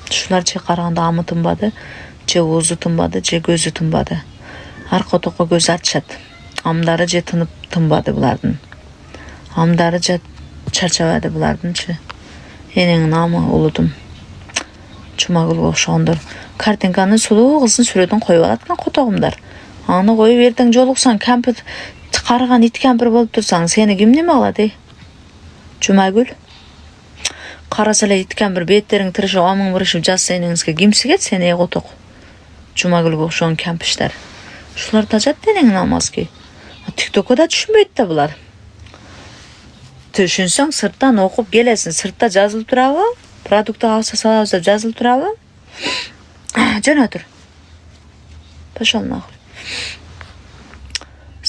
Ушулар же караганда амы тынбады, же оозу тынбады, же көзү тынбады. Арка отокко көз ачышат. Амдары же тынып тынбады булардын. Амдары же чарчабады булардынчы. Энеңин амы улудум. Чумагүлгө окшогондор. Картинканы сулуу кыздын сүрөтүн коюп алат экен котогумдар. Аны коюп эртең жолуксаң, кампир карыган ит кампир болуп турсаң, сени ким неме кылат эй? Чумагүл. Караса эле ит кампир беттериң тырышып, амың бырышып жатса энеңизге ким сигет сени эй коток? Чумагүлгө окшогон кампиштер. Ушулар тажат энеңин амаски. ТикТокко да түшүнбөйт да булар. Түшүнсөң сырттан окуп келесиң. Сыртта жазылып турабы? Продукты алса салабыз деп жазылып турабы? Жөн отур. Пошел нахуй.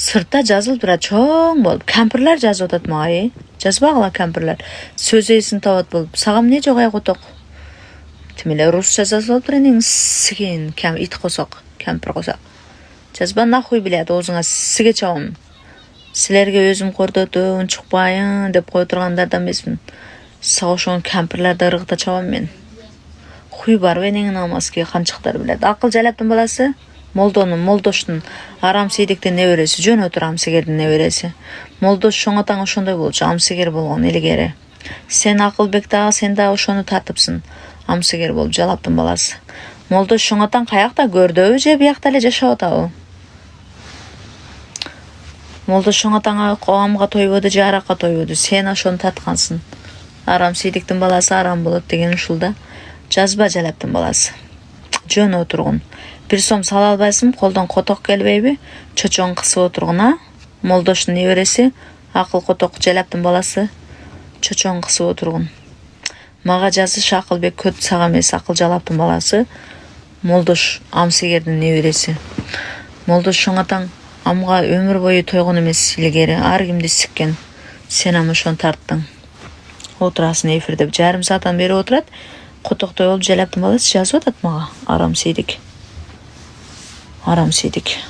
Сыртта жазылып турат чоң болуп. Кампирлер жазып атат мага, жазбагыла кампирлер. Сөз эсин табат болуп. Сага эмне жок ай коток? Тим эле русча жазылып тур энең сигин, ит косок, кампир косок. Жазба нахуй билет, оозуңа сиге чабам. Силерге өзүм кордотум, чукпайын деп кое тургандардан эмесмин. Сага ошон кампирлерди ыргыта чабам мен. Хуй барбы энеңин амаски канчыктар билет. Акыл жалаптын баласы, Молдоштун Арамсейдиктин небереси, жөн отур Амсигердин небереси. Молдош чоңатаң ошондой болчу, Амсигер болгон илгери. Сен Акылбек дагы, сен дагы ошону тартыпсың. Амсигер болуп жалаптын баласы. Молдош чоңатаң каякта, көрдөбү же биякта эле жашап атабы? Молдош чоңатаңа амга тойбоду же аракка тойбоду? Сен ошону тарткансың. Арамсейдиктин баласы арам болот деген ушулда. Жазба жалаптын баласы. Жөн отургун. Бир сом сала албайсың, колдон коток келбейби? Чочоң кысып отургун, а? Молдоштун небереси, Акыл коток жалаптын баласы. Чочоң кысып отургун. Мага жазыш Акылбек көт сага эмес, Акыл жалаптын баласы. Молдош Амсигердин небереси. Молдош чоңатаң амга өмүр бою тойгон эмес илгери, ар кимди сиккен. Сен ам ошону тарттың. Отурасың эфирде жарым сааттан бери отурат. Котоктой болуп жалаптын баласы жазып атат мага. Арамсейдик.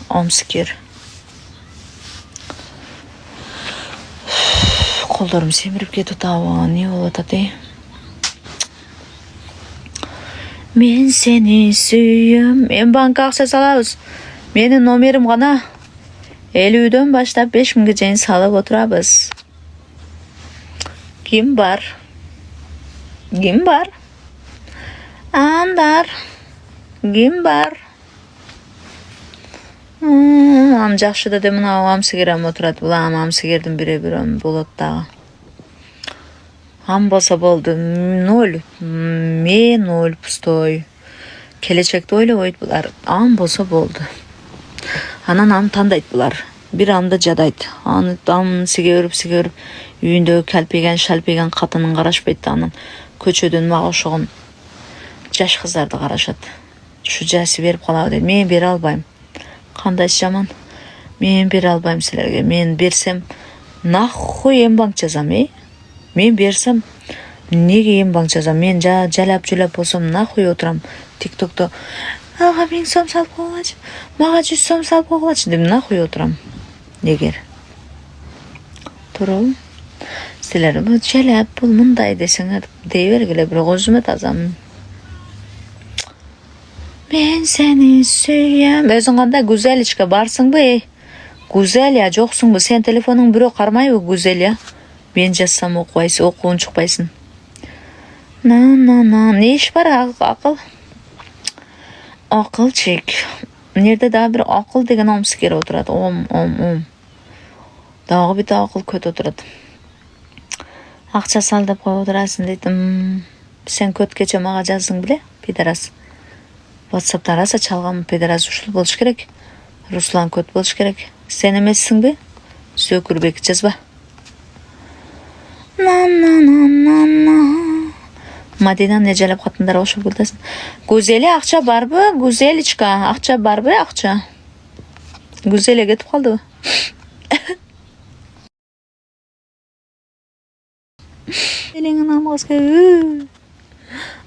Амсигер. Колдорум семирип кетип атабы, эмне болуп атат эй? Мен сени сүйөм. Мен банкка акча салабыз. Менин номерим гана 50дөн баштап 5000ге чейин салып отурабыз. Ким бар? Андар. Ким бар? Ам жакшы да мына Амсигер ам отурат. Бул Амсигердин бире-бир болот дагы. Ам болсо болду. 0. Мен 0 пустой. Келечекти ойлобойт булар. Ам болсо болду. Анан ам тандайт булар. Бир амды жадайт. Аны ам сиге өрүп, үйүндөгү калпиген, шалпиген катынын карашпайт. Анан көчөдөн мага окшогон жаш кыздарды карашат. Ушу жасы берип калабы дейт. Мен бере албайм. Кандайсы жаман? Мен бере албайм силерге. Мен берсем нахуй эмбанк жазам, Мен берсем неге эмбанк жазам? Мен жалап болсом нахуй отурам ТикТокто. Ага 1000 сом салып койгулачы. Мага 100 сом салып койгулачы деп нахуй отурам. Негер? Туруп силер бул жалап бул мындай десеңер дей бергиле, бирок өзүмө тазамын. Мен сени сүйөм. Өзүң кандай Гүзеличке барсыңбы? Гүзелия жоксуңбу? Сен телефонуң бирөө кармайбы Гүзелия? Мен жазсам окубайсың, окуун чукпайсың. Не иш бар Акыл? Акылчик. Нерде дагы бир Акыл деген Амсигер отурат. Ом. Дагы бир Акыл көт отурат. Акча сал деп коюп отурасың дейтим. Сен көт кече мага жаздың беле, пидорас. WhatsApp'та раса чалган пидорас ушул болуш керек. Руслан көт болуш керек. Сен эмессиңби? Сөкүрбек жазба. Мадина не жалап катындар окшоп келдесиң. Гүзели акча барбы? Гүзеличка, акча барбы? Акча. Гүзели кетип калдыбы? Элеңин амгаска.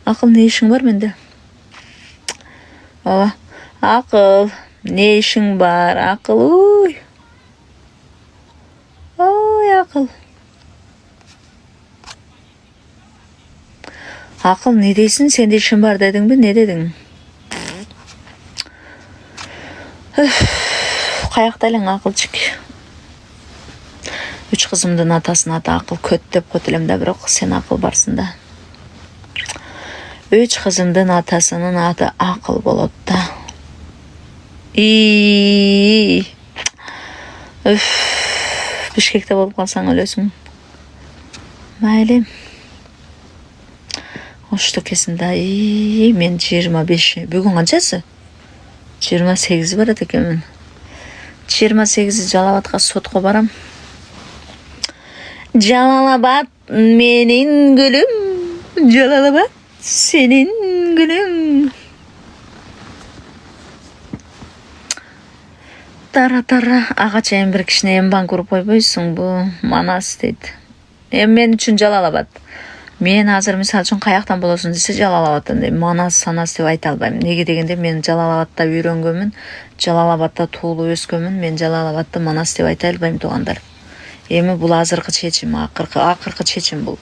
Акыл, не ишиң бар менде? Ооба. Акыл, не ишиң бар? Акыл, Ой, Акыл. Акыл не дейсің? Сенде işin бар дедің бе? Не дедің? Қаяқта елің ақылчык. 3 қызымдың атасының аты ақыл көт деп қотылым да, бірақ сен ақыл барсың да. 3 қызымдың атасының аты ақыл болады да. Бішкекте болып қалсаң өлесің. Мәйлем. Ошты кесінде, мен 25, бүгін қаншасы? 28 барады екенмін. 28 Жалалабадқа сотқа барам. Жалалабад менің гүлім, Жалалабад сенің гүлің. Тара-тара, ағачайын бір кішіне ембан көріп қойбойсың, бұл Манас дейді. Мен үшін Жалалабад. Мен азыр мисал үшін қаяқтан боласың десе Жалалабадтан дейм. Манас, Санас деп айта албаймын. Неге дегенде мен Жалалабадта үйренгенмін, Жалалабадта туылып өскенмін, мен Жалалабадты Манас деп айта албаймын туғандар. Эми бул азыркы чечим, акыркы чечим бул.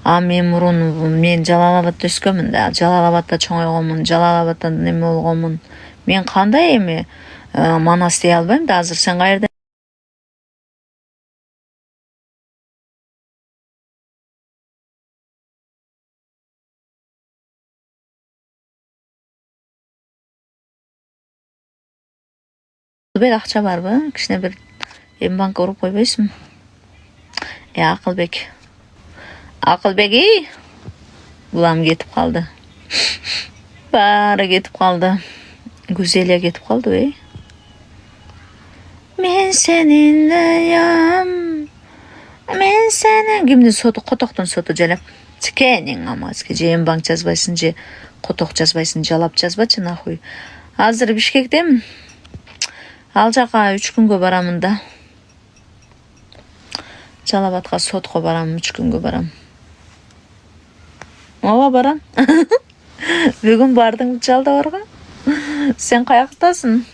Мен мурун мен Жалалабадта өскөнмүн да, Жалалабадта чоңойгонмун, Жалалабадтан неме болгонмун. Мен кандай эми Манас дей албайм да, азыр сен кайерде? Бек акча барбы? Кичине бир эмбанка уруп койбойсуңбу? Акылбек. Акылбек, булам кетип калды. Баары кетип калды. Гүзелия кетип калды, Мен сенинлеям. Мен сенин кимдин соту, Котоктун соту жалап. Тикенин амазке же эмбанк жазбайсың, же Коток жазбайсың, жалап жазбачы нахуй. Азыр Бишкектемин. Ал жака 3 күнгө барамын да. Жалалабадка сотко барам, 3 күнгө барам. Ооба барам. Бүгүн бардың Жалдабарга? Сен каяктасың?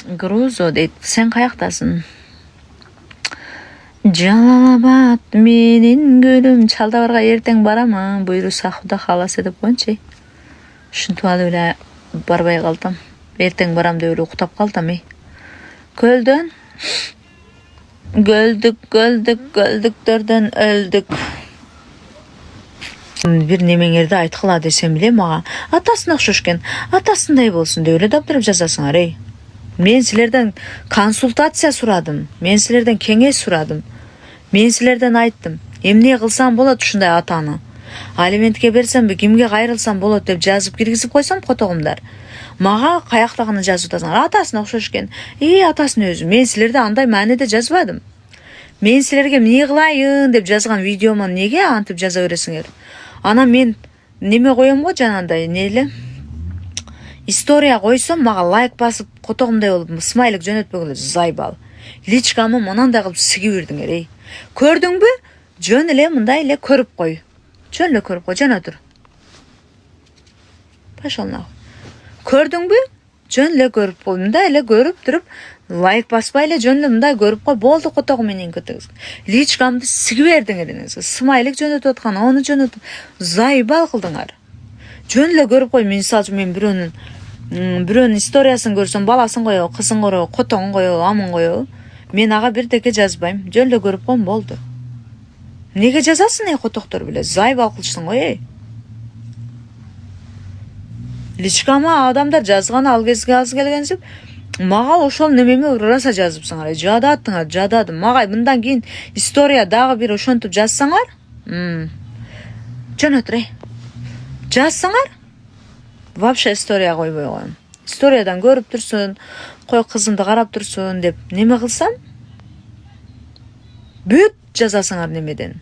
Грузо дейт. Сен каяктасың? Жалалабад менин гүлүм. Жалдабарга эртең барам, буйруса Кудай кааласа деп коюнчу. Ушинтип алып эле барбай калдым. Эртең барам деп эле уктап калдым. Көлдөн көлдүктөрдөн өлдүк. Бир немеңерди айткыла десем эле мага атасына окшош экен, атасындай болсун деп эле даптырып жазасыңар, Мен силерден консультация сурадым. Мен силерден кеңеш сурадым. Мен силерден айттым. Эмне кылсам болот ушундай атаны? Алиментке берсемби, кимге кайрылсам болот деп жазып киргизип койсом котогумдар. Мага каяктагыны жазып атасыңар. Атасына окшош экен. Атасынын өзү. Мен силерде андай мааниде жазбадым. Мен силерге эмне кылайын деп жазган видеомо неге антип жаза бересиңер? Анан мен неме коем го жанагындай, эле история койсом мага лайк басып котогумдай болуп смайлик жөнөтпөгүлөр зайбал. Личкамы мынандай кылып сиги бердиңер, Көрдүңбү? Жөн эле мындай эле көрүп кой. Жөн эле көрүп кой, жана тур. Пошел нахуй. Көрдүңбү? Жөн эле көрүп кой. Мындай эле көрүп туруп, лайк баспай эле жөн эле мындай көрүп кой. Болду котогум менен көтөгүз. Личкамды сиги бердиңер. Смайлик жөнөтүп аткан, аны жөнөтүп зайбал кылдыңар. Жөн эле көрүп кой. Мисалы үчүн мен бирөөнүн историясын көрсөм, баласын коебу, кызын коебу, котоңун коебу, амын коебу. Мен ага бирдеке жазбайм. Жөн эле көрүп койм, болду. Неге жазасың, котоктор биле? Зайбал кылчысың го, Личкама адамдар жазган ал кезге аз келгенсип, мага ошол немеме ыраса жазыпсыңар. Жадаттыңар, жададым. Мага мындан кийин история дагы бир ошентип жазсаңар, жөнөтүр, жазсаңар, вообще история койбой коем. Историядан көрүп турсун, кой кызымды карап турсун деп неме кылсам, бүт жазасыңар немеден.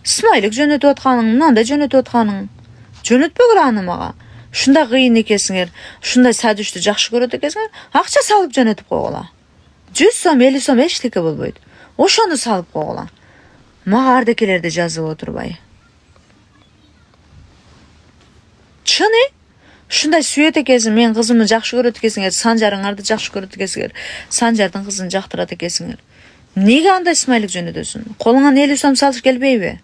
Смайлик жөнөтүп атканың, мынандай жөнөтүп атканың. Жөнөтпөгүлөр аны мага. Ушундай кыйын экенсиңер, ушундай садүштү жакшы көрөт экенсиңер, акча салып жөнөтүп койгула. 100 сом, 50 сом эчтеке болбойт. Ошону салып койгула. Мага ардекелерди жазып отурбай. Чын, ушундай сүйөт экенсиң, мен кызымды жакшы көрөт экенсиңер, Санжарыңарды жакшы көрөт экенсиңер, Санжардын кызын жактырат экенсиңер. Nega anda ismaylik jönödösün? Koluna 50 so'm salış gelbeybi?